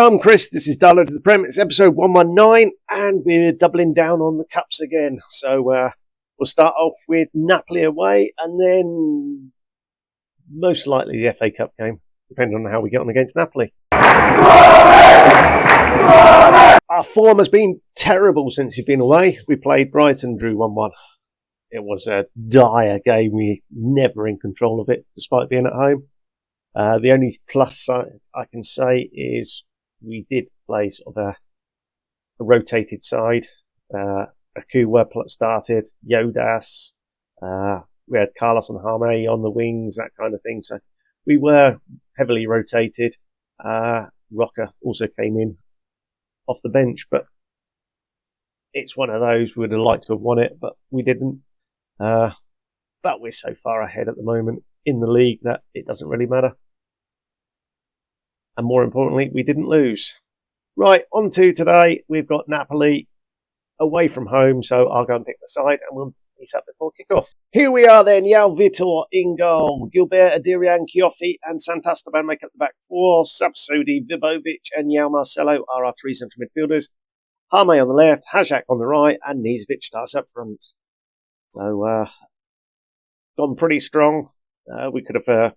I'm Chris. This is Darlo to the Prem. It's episode 119, and we're doubling down on the cups again. So we'll start off with Napoli away, and then most likely the FA Cup game, depending on how we get on against Napoli. Our form has been terrible since you've been away. We played Brighton, drew 1-1. It was a dire game. We never in control of it, despite being at home. The only plus side I can say is we did play sort of a rotated side. Akuwa started, Yodas, we had Carlos and Jaime on the wings, that kind of thing. So we were heavily rotated. Rocker also came in off the bench, but it's one of those we would have liked to have won it, but we didn't. But we're so far ahead at the moment in the league that it doesn't really matter. And more importantly, we didn't lose. Right, on to today. We've got Napoli away from home, so I'll go and pick the side and we'll meet up before kick-off. Here we are then. Yao Vitor in goal. Gilbert, Adirian, Chioffi and Santastaban make up the back four. Sapsodi, Vibovic and Yao Marcelo are our three central midfielders. Jaime on the left, Hajak on the right, and Nizovic starts up front. So, gone pretty strong. We could have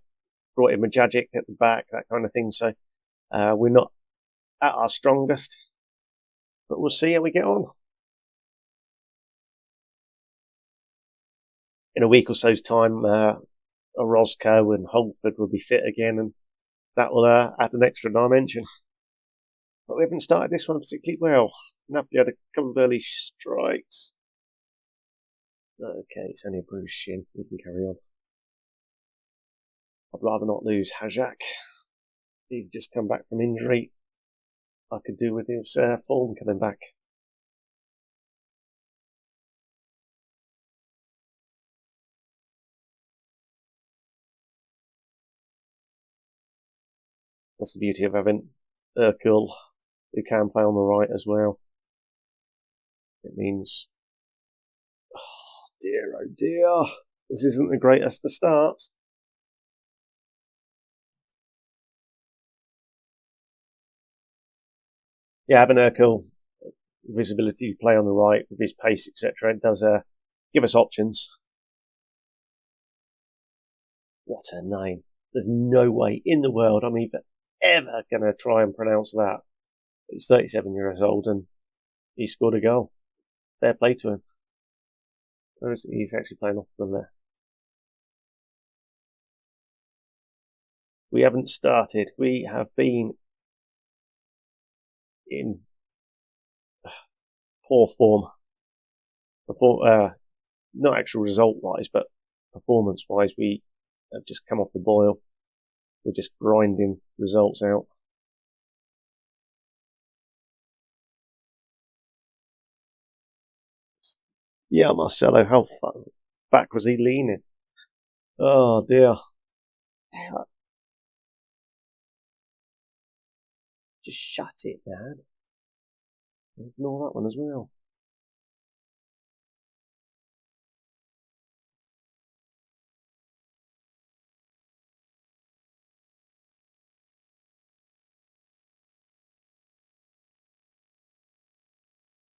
brought in Majagic at the back, that kind of thing. So we're not at our strongest, but we'll see how we get on. In a week or so's time, Orozco and Holford will be fit again, and that will add an extra dimension. But we haven't started this one particularly well. Napoli had a couple of early strikes. Okay, it's only a bruised shin. We can carry on. I'd rather not lose Hajak. He's just come back from injury. I could do with his form coming back. That's the beauty of having Urkel, who can play on the right as well. It means, oh dear, this isn't the greatest of starts. Yeah, having Urkel, visibility to play on the right with his pace, etc. It does give us options. What a name. There's no way in the world I'm even ever going to try and pronounce that. He's 37 years old and he scored a goal. Fair play to him. He's actually playing off them there. We haven't started. We have been in poor form. Not actual result-wise, but performance-wise, we have just come off the boil. We're just grinding results out. Yeah, Marcelo, how far back was he leaning? Oh dear. Just shut it, man. Ignore that one as well.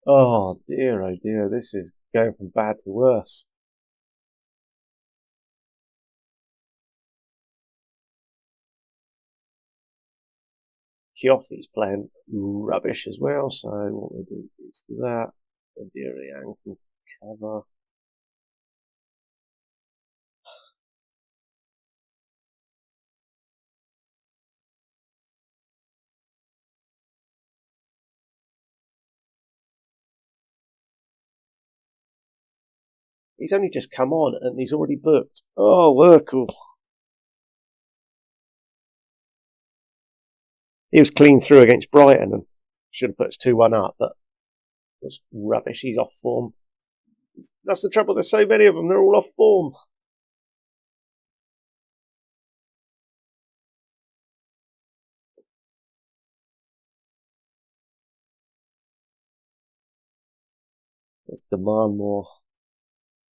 Oh dear, this is going from bad to worse. Chioffi's playing rubbish as well, so what we'll do is that. Adirian can cover. He's only just come on and he's already booked. Oh, Urkel. He was clean through against Brighton and should have put us 2-1 up, but it was rubbish. He's off form. That's the trouble. There's so many of them. They're all off form. Let's demand more.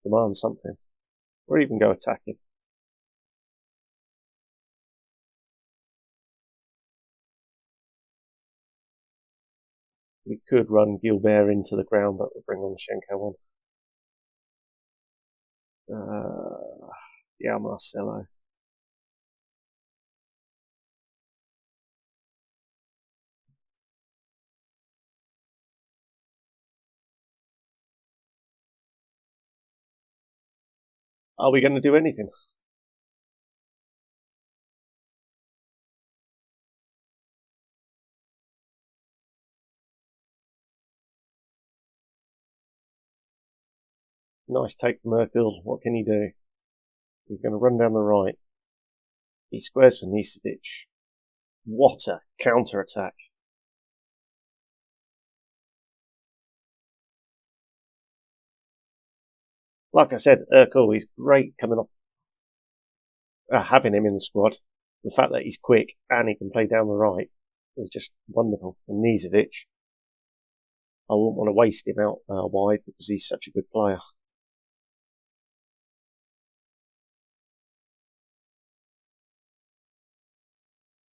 Demand something. Or even go attacking. We could run Gilbert into the ground, but we'll bring on Shenko on. Yeah, Marcelo. Are we going to do anything? Nice take from Merkel. What can he do? He's going to run down the right. He squares for Nisevic. What a counter-attack. Like I said, Urkel, he's great coming off. Having him in the squad. The fact that he's quick and he can play down the right is just wonderful. And Nisevic, I wouldn't want to waste him out wide because he's such a good player.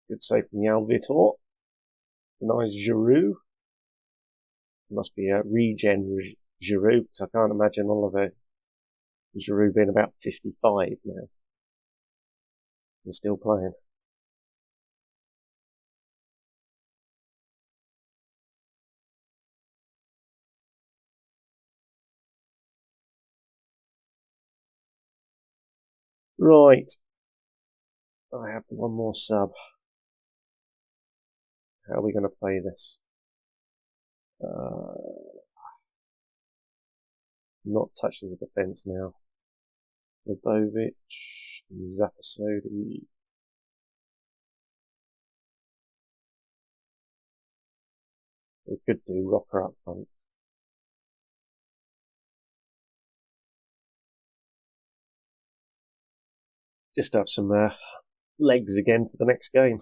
Good save from Yalvitor. Denies Giroud. Must be a regen Giroud because I can't imagine Oliver Giroud being about 55 now and still playing. Right. I have one more sub. How are we going to play this? Not touching the defence now. Libovic, Zapasodi. We could do Rocker up front. Just have some legs again for the next game.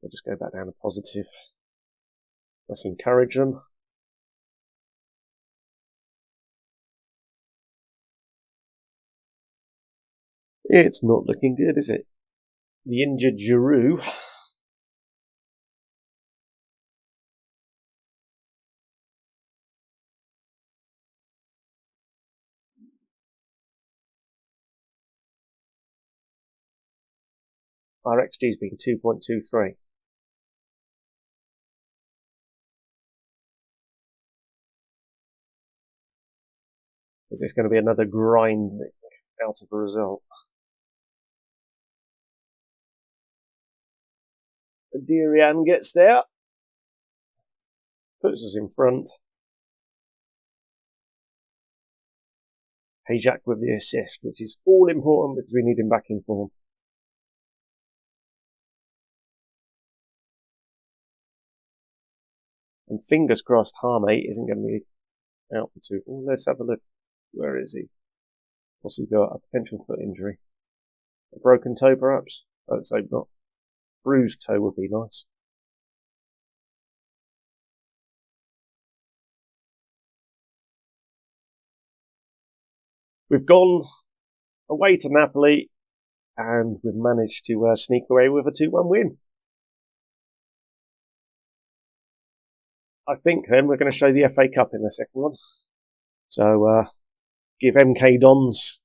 We'll just go back down to positive. Let's encourage them. It's not looking good, is it? The injured Giroud. Our XG's been 2.23. Is this going to be another grind out of a result? Dirian gets there. Puts us in front. Hajak with the assist, which is all important because we need him back in form. And fingers crossed, Harmate isn't going to be out for too. Oh, let's have a look. Where is he? What's he got? A potential foot injury. A broken toe, perhaps? Let's hope not. Bruised toe would be nice. We've gone away to Napoli and we've managed to sneak away with a 2-1 win. I think then we're going to show the FA Cup in the second one. So give MK Dons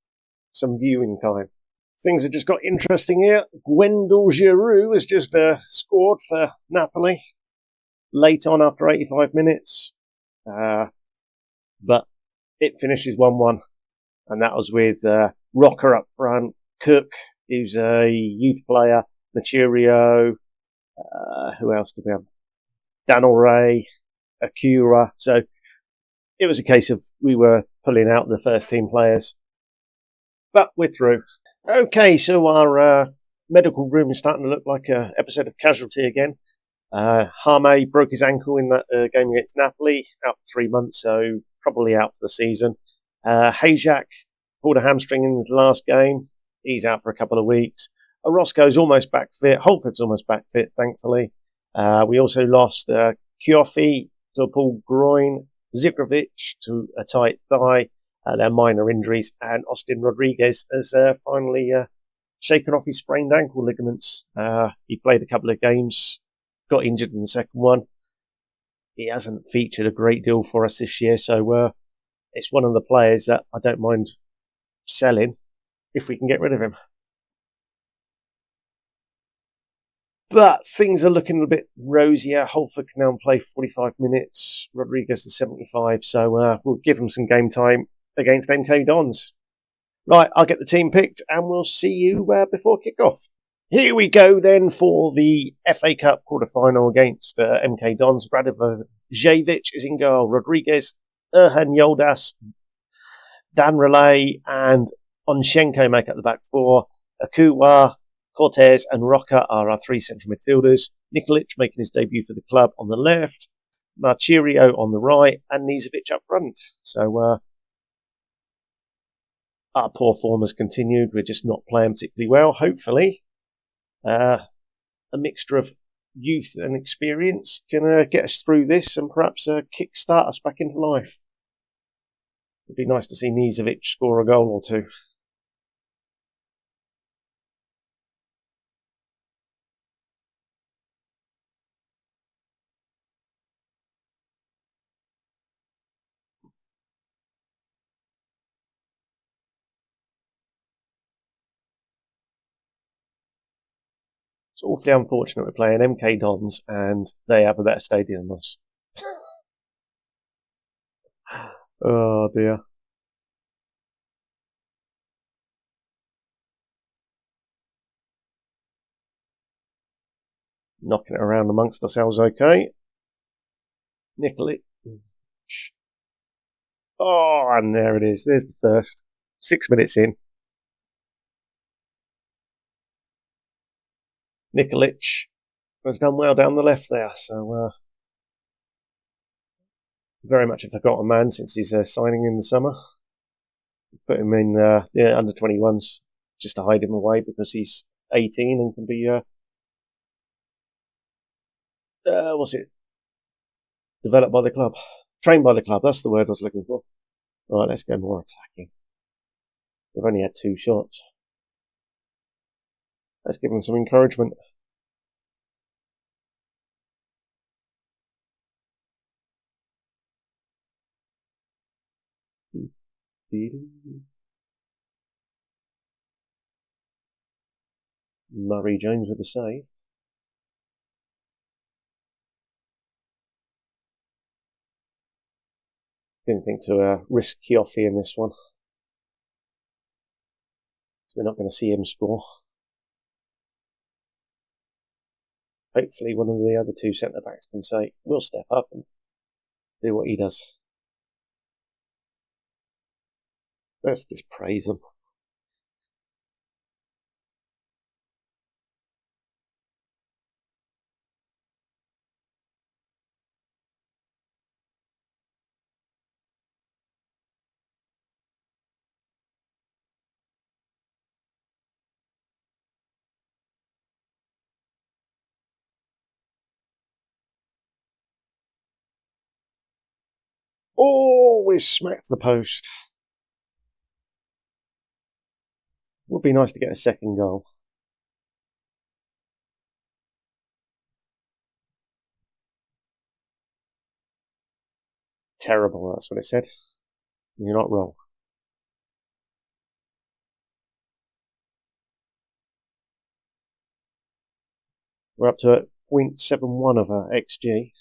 some viewing time. Things have just got interesting here. Gwendal Giroud has just scored for Napoli late on after 85 minutes. But it finishes 1-1. And that was with Rocker up front, Cook, who's a youth player, Mercurio, who else did we have? Daniel Ray, Akura. So it was a case of we were pulling out the first team players. But we're through. Okay, so our medical room is starting to look like an episode of Casualty again. Harme broke his ankle in that game against Napoli, out for 3 months, so probably out for the season. Hajak pulled a hamstring in his last game. He's out for a couple of weeks. Orozco's almost back fit. Holford's almost back fit, thankfully. We also lost Kiofi to a pulled groin, Zigrovic to a tight thigh. They're minor injuries. And Austin Rodriguez has finally shaken off his sprained ankle ligaments. He played a couple of games got injured in the second one. He hasn't featured a great deal for us this year, so it's one of the players that I don't mind selling if we can get rid of him. But things are looking a bit rosier. Holford can now play 45 minutes, Rodriguez to 75, so we'll give him some game time against MK Dons. Right, I'll get the team picked and we'll see you before kick-off. Here we go then for the FA Cup quarter-final against MK Dons. Radovajevic is in goal, Rodriguez, Erhan Yildiz, Dan Relay and Onchenko make up the back four. Akuwa, Cortez and Roca are our three central midfielders. Nikolic making his debut for the club on the left. Marchirio on the right and Nizovic up front. So our poor form has continued. We're just not playing particularly well. Hopefully, a mixture of youth and experience can get us through this and perhaps kick-start us back into life. It'd be nice to see Nizovic score a goal or two. It's awfully unfortunate we're playing MK Dons and they have a better stadium than us. Oh dear. Knocking it around amongst ourselves okay. Nikolic. Oh, and there it is. There's the first. 6 minutes in. Nikolic has done well down the left there, so very much a forgotten man since his signing in the summer. Put him in under 21s just to hide him away because he's 18 and can be developed by the club, trained by the club. That's the word I was looking for. Right, let's go more attacking. We've only had 2 shots. Let's give them some encouragement. Murray Jones with the save. Didn't think to risk Chioffi in this one. So we're not going to see him score. Hopefully one of the other 2 centre-backs can say, we'll step up and do what he does. Let's just praise them. Oh, we smacked the post. Would be nice to get a second goal. Terrible, that's what it said. You're not wrong. We're up to 0.71 of our XG.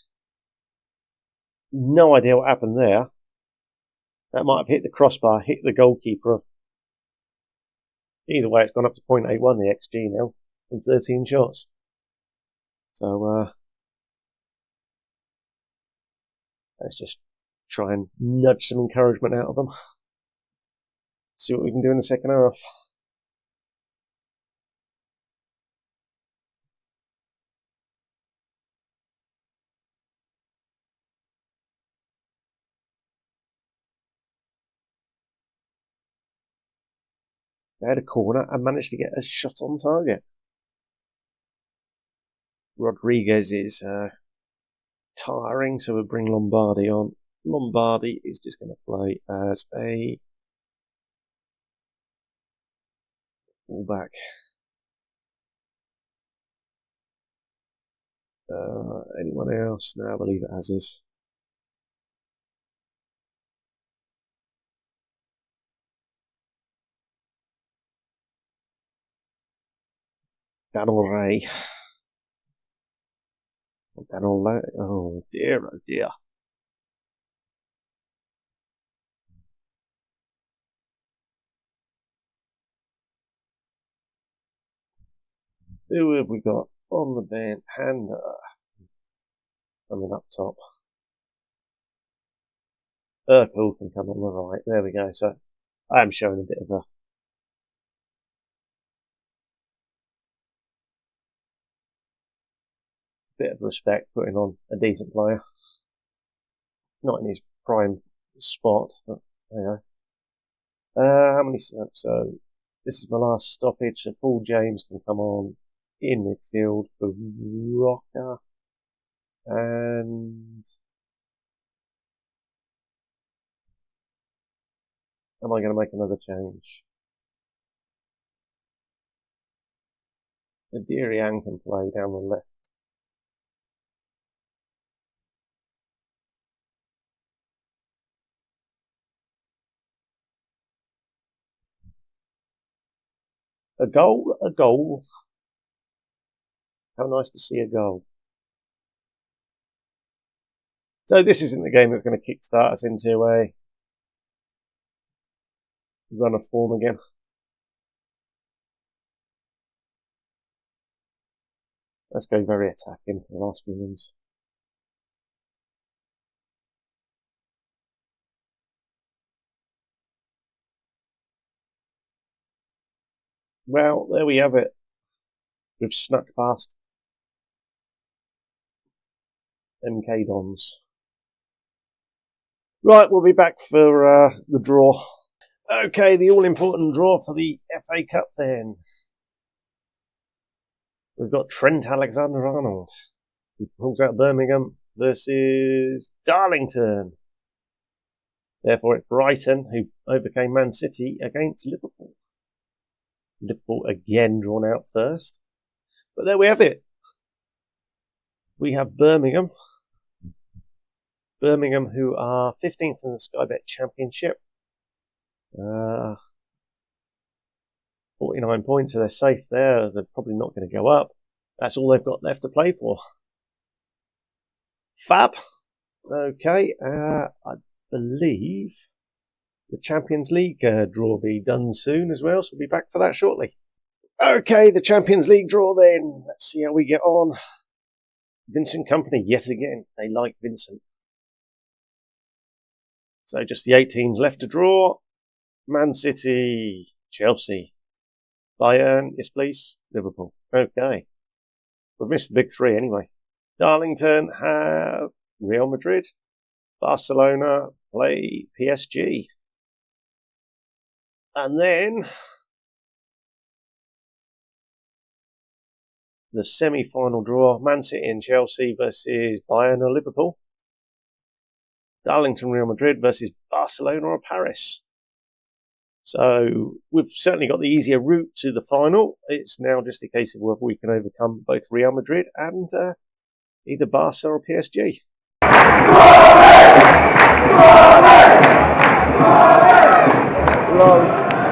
No idea what happened there. That might have hit the crossbar, hit the goalkeeper. Either way, it's gone up to 0.81 the XG now in 13 shots. So let's just try and nudge some encouragement out of them. See what we can do in the second half. They had a corner and managed to get a shot on target. Rodriguez is tiring, so we'll bring Lombardi on. Lombardi is just going to play as a fullback. Anyone else? No, I'll leave it as is. Daniel Ray. Daniel Ray. Oh dear, oh dear. Who have we got on the bench? Panda. Coming up top. Urkel can come on the right. There we go. So I am showing a bit of respect, putting on a decent player. Not in his prime spot, but there you go. How many? So this is my last stoppage. So Paul James can come on in midfield for Rocker. And am I going to make another change? Adirian can play down the left. A goal, a goal. How nice to see a goal. So this isn't the game that's going to kickstart us into a run of form again. Let's go very attacking for the last few minutes. Well, there we have it. We've snuck past MK Dons. Right, we'll be back for the draw. Okay, the all-important draw for the FA Cup then. We've got Trent Alexander-Arnold. He pulls out Birmingham versus Darlington. Therefore, it's Brighton who overcame Man City against Liverpool. Liverpool again drawn out first. But there we have it. We have Birmingham. Birmingham, who are 15th in the Sky Bet Championship. 49 points, so they're safe there. They're probably not going to go up. That's all they've got left to play for. Fab. Okay, I believe the Champions League draw will be done soon as well, so we'll be back for that shortly. Okay, the Champions League draw then. Let's see how we get on. Vincent Company, yet again. They like Vincent. So just the 8 teams left to draw. Man City, Chelsea, Bayern, yes please, Liverpool. Okay. We've missed the big 3 anyway. Darlington have Real Madrid. Barcelona play PSG. And then the semi-final draw, Man City and Chelsea versus Bayern or Liverpool. Darlington, Real Madrid versus Barcelona or Paris. So we've certainly got the easier route to the final. It's now just a case of whether we can overcome both Real Madrid and either Barca or PSG. Love.